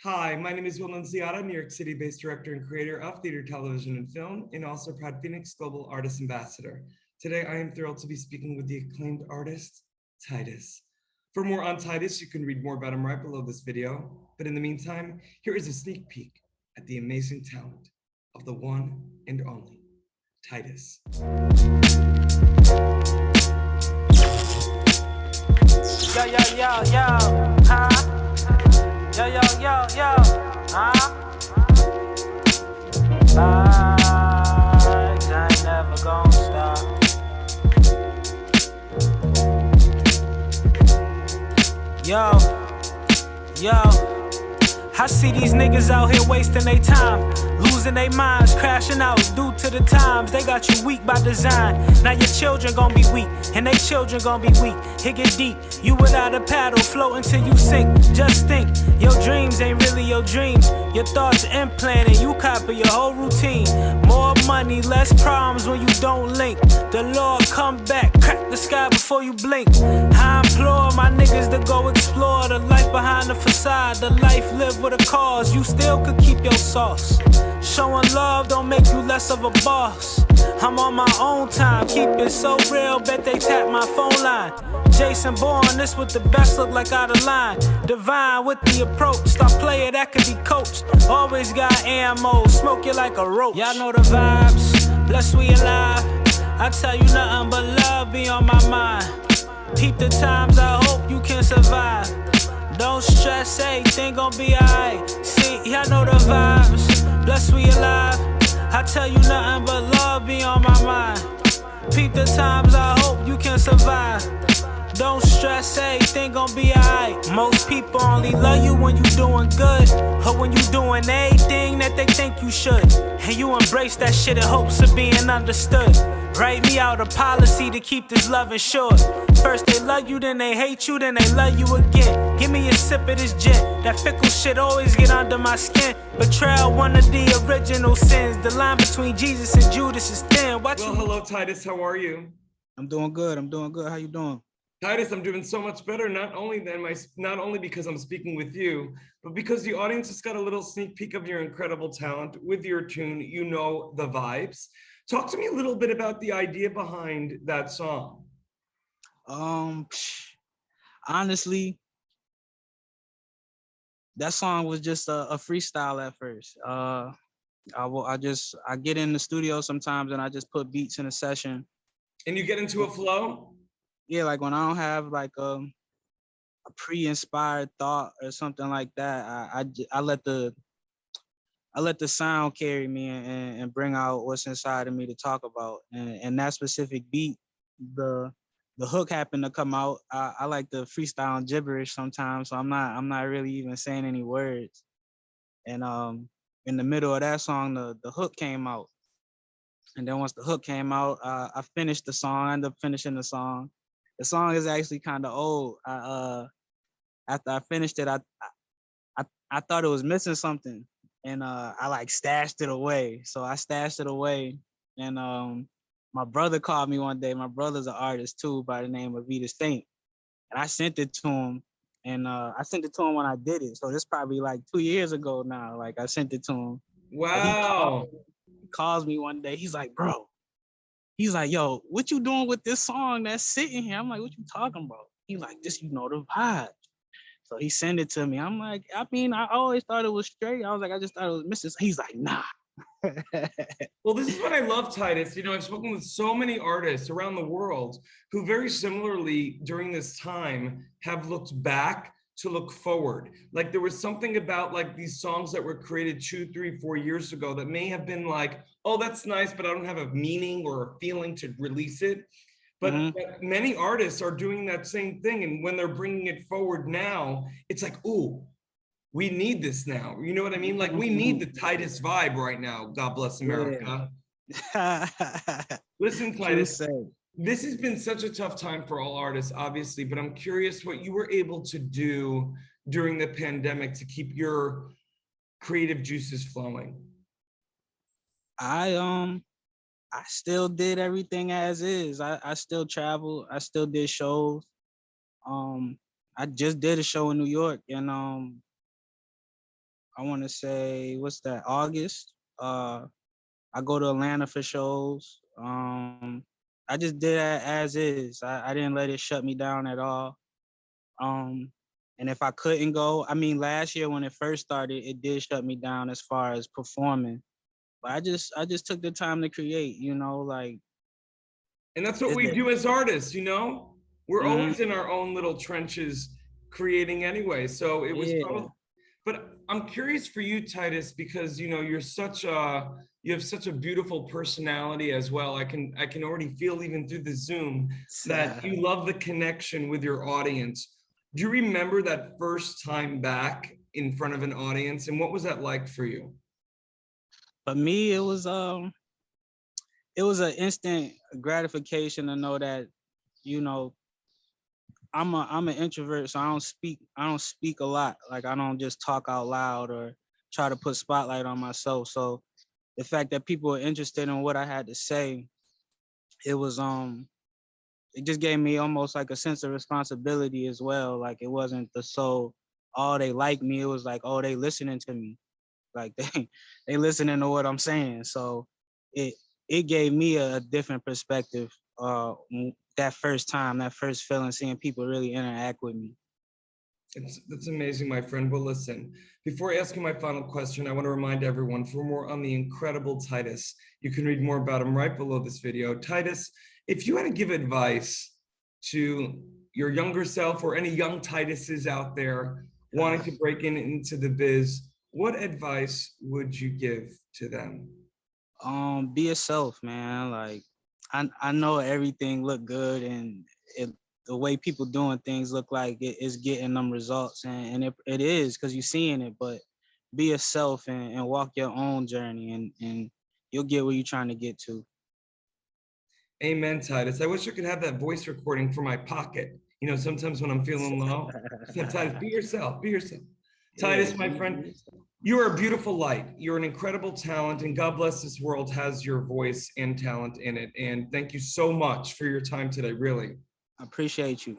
Hi, my name is Will Nunziata, New York City-based director and creator of theater, television, and film, and also proud Phoenix Global Artist Ambassador. Today, I am thrilled to be speaking with the acclaimed artist, Titus. For more on Titus, you can read more about him right below this video. But in the meantime, here is a sneak peek at the amazing talent of the one and only Titus. Yo, yo, yo, yo, huh? Yo, yo, yo, yo, huh? Vibes ain't never gonna stop. Yo, yo. I see these niggas out here wasting their time, losing their minds, crashing out due to the times. They got you weak by design. Now your children gon' be weak, and they children gon' be weak. It get deep, you without a paddle, floating till you sink. Just think, your dreams ain't really your dreams. Your thoughts implanted, you copy your whole routine. More money, less problems when you don't link. The Lord come back, crack the sky before you blink. I implore my niggas to go explore the life behind the facade, the life lived with a cause. You still could keep your sauce. Showing love don't make you less of a boss. I'm on my own time, keep it so real, bet they tap my phone line. Jason Bourne, this what the best look like out of line. Divine with the approach, star player that could be coached. Always got ammo, smoke you like a roach. Y'all know the vibes, blessed we alive. I tell you nothing but love be on my mind. Peep the times, I hope you can survive. Don't stress, everything gon' be alright. See, y'all know the vibes, blessed we alive. I tell you nothing but love be on my mind. Peep the times, I hope you can survive. Don't stress, everything gon' be alright. Most people only love you when you doing good, or when you doing everything that they think you should. And you embrace that shit in hopes of being understood. Write me out a policy to keep this loving short. First they love you, then they hate you, then they love you again. Give me a sip of this gin. That fickle shit always get under my skin. Betrayal, one of the original sins. The line between Jesus and Judas is thin. Watch Well, hello, Titus. How are you? I'm doing good. How you doing? Titus, I'm doing so much better. Not only because I'm speaking with you, but because the audience has got a little sneak peek of your incredible talent with your tune, You Know the Vibes. Talk to me a little bit about the idea behind that song. Honestly, that song was just a freestyle at first. I get in the studio sometimes and I just put beats in a session. And you get into a flow? Yeah, like when I don't have like a pre-inspired thought or something like that, I let the sound carry me and bring out what's inside of me to talk about. And that specific beat, the hook happened to come out. I like to freestyle and gibberish sometimes, so I'm not really even saying any words. And in the middle of that song, the hook came out. And then once the hook came out, I finished the song. I ended up finishing the song. The song is actually kind of old. After I finished it, I thought it was missing something. And I like stashed it away. So I stashed it away. And my brother called me one day. My brother's an artist too, by the name of Vita Saint. And I sent it to him. And I sent it to him when I did it. So this probably like 2 years ago now. Like I sent it to him. Wow. He calls me one day. He's like, bro. He's like, yo, what you doing with this song that's sitting here? I'm like, what you talking about? He's like, this, you know, the vibe. So he sent it to me. I'm like, I mean, I always thought it was straight. I was like, I just thought it was missing. He's like, nah. Well, this is what I love, Titus. You know, I've spoken with so many artists around the world who very similarly during this time have looked back to look forward. Like there was something about like these songs that were created 2, 3, 4 years ago that may have been like, oh, that's nice, but I don't have a meaning or a feeling to release it. But many artists are doing that same thing. And when they're bringing it forward now, it's like, ooh, we need this now. You know what I mean? Like we need the Titus vibe right now. God bless America. Yeah. Listen, Titus, this has been such a tough time for all artists, obviously, but I'm curious what you were able to do during the pandemic to keep your creative juices flowing. I still did everything as is. I still traveled. I still did shows. I just did a show in New York, and I want to say, what's that, August. I go to Atlanta for shows. I just did that as is. I didn't let it shut me down at all. Um, and if I couldn't go, I mean, last year when it first started, it did shut me down as far as performing. But I just took the time to create, like And that's what it. we do as artists, you know? We're Mm-hmm. always in our own little trenches creating anyway. So it was Yeah. probably, but I'm curious for you, Titus, because you know you have such a beautiful personality as well. I can already feel even through the Zoom that you love the connection with your audience. Do you remember that first time back in front of an audience, and what was that like for you? For me, it was an instant gratification to know that, you know, I'm an introvert, so I don't speak a lot. Like I don't just talk out loud or try to put spotlight on myself. So the fact that people are interested in what I had to say, it was it just gave me almost like a sense of responsibility as well. Like it wasn't oh, they like me. It was like, oh, they listening to me. Like they listening to what I'm saying. So it it gave me a different perspective that first time, that first feeling, seeing people really interact with me. That's amazing, my friend. Well, listen, before I ask you my final question, I want to remind everyone for more on the incredible Titus, you can read more about him right below this video. Titus, if you had to give advice to your younger self or any young Tituses out there wanting to break into the biz, what advice would you give to them? Be yourself, man. Like I know everything look good and the way people doing things look like it is getting them results, and it is because you're seeing it. But be yourself and walk your own journey, and you'll get where you're trying to get to. Amen, Titus. I wish I could have that voice recording for my pocket. You know, sometimes when I'm feeling low, sometimes be yourself, be yourself. Yeah, Titus, my friend, you are a beautiful light. You're an incredible talent, and God bless this world has your voice and talent in it. And thank you so much for your time today, really. I appreciate you.